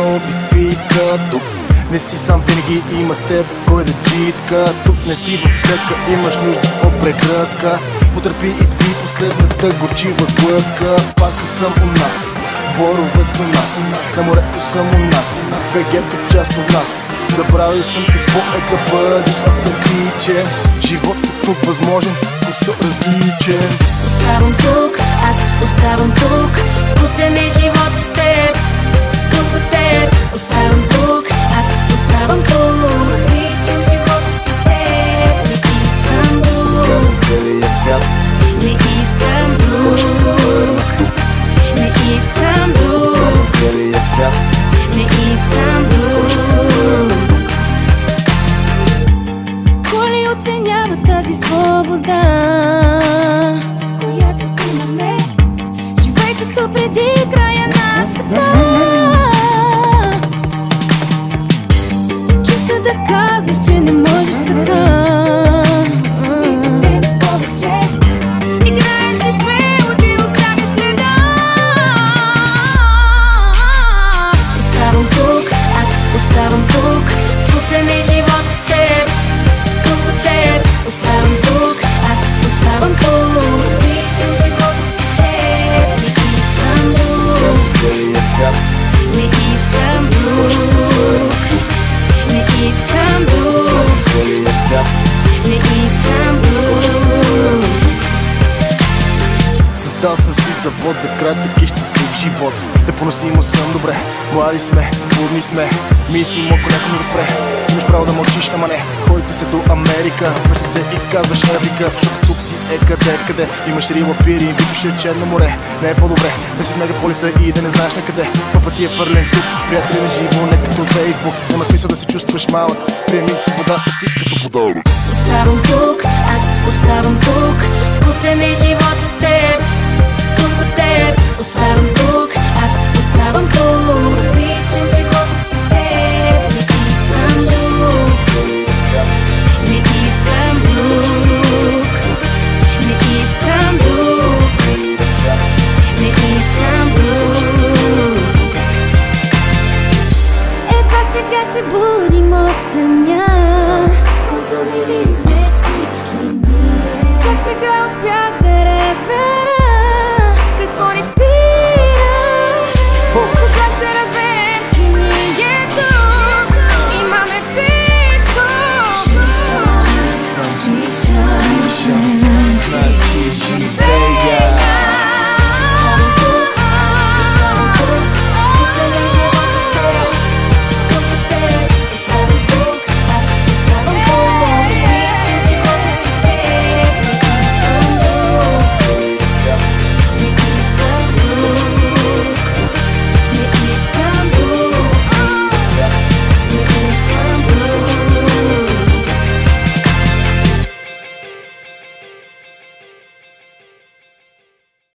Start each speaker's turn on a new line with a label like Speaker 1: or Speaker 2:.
Speaker 1: много бисквитка. Тук не си сам, винаги има с теб кой да читка. Тук не си в клетка, имаш нужда от прегръдка. Потърпи изпи последната горчива глътка. Пака съм у нас, боровец у нас, на морето съм у нас, БГ-то част от нас. Забравил съм какво е да бъдеш автентичен. Животът тук възможен, вкусът различен.
Speaker 2: Оставам тук, аз оставам тук. Вкусен е живота с теб, тук за теб. Оставам тук, аз оставам тук. Обичам живота с теб, не искам друг.
Speaker 1: Карам целия свят,
Speaker 2: не искам друг.
Speaker 1: скоро ще се върна тук.
Speaker 2: Не искам друг.
Speaker 1: Карам целия свят,
Speaker 2: Не искам друг.
Speaker 1: скоро ще се върна тук.
Speaker 2: Коли оценява тази свобода, която имаме? Живей като преди края на света. Чувства да казваш, че не можеш така. Играеш ли смело, ти оставяш следа. Оставам тук, аз оставам тук. Вкусен е живот с теб, тук за теб. Оставам тук, аз оставам тук. Обичам живота с теб, не искам друг.
Speaker 1: Целия свят,
Speaker 2: Не искам
Speaker 1: скоро ще се
Speaker 2: друг.
Speaker 1: върна тук.
Speaker 2: Не искам друг.
Speaker 1: Целия свят,
Speaker 2: Не искам
Speaker 1: скоро ще се върна
Speaker 2: друг.
Speaker 1: тук. Създал съм си завод за кратък и щастлив живот. Непоносимо съм, добре, млади сме, будни сме. Мислим, ако някой ни разпре. Имаш право да мълчиш, ама не. Който се до Америка, връща се и казваш навика. Защото тук си е къде. Имаш рила, пири, випише Черно море. Не е по-добре да си в мегаполиса и да не знаеш на къде. Пъпът ти е фърлен тук, приятели на живо, не като Фейсбук. Няма смисъл да се чувстваш малък, приеми свободата си като подарък.
Speaker 2: Оставам тук, аз оставам тук. Вкусен е живота с теб, тук за теб. Оставам тук, аз оставам тук. Обичам живота с теб, не искам друг.
Speaker 1: Целия свят,
Speaker 2: Не искам друг. Не искам друг.
Speaker 1: целия свят,
Speaker 2: Не искам друг. Едва сега се будим от съня, който били сме всички ние. Чак сега успях да разбера.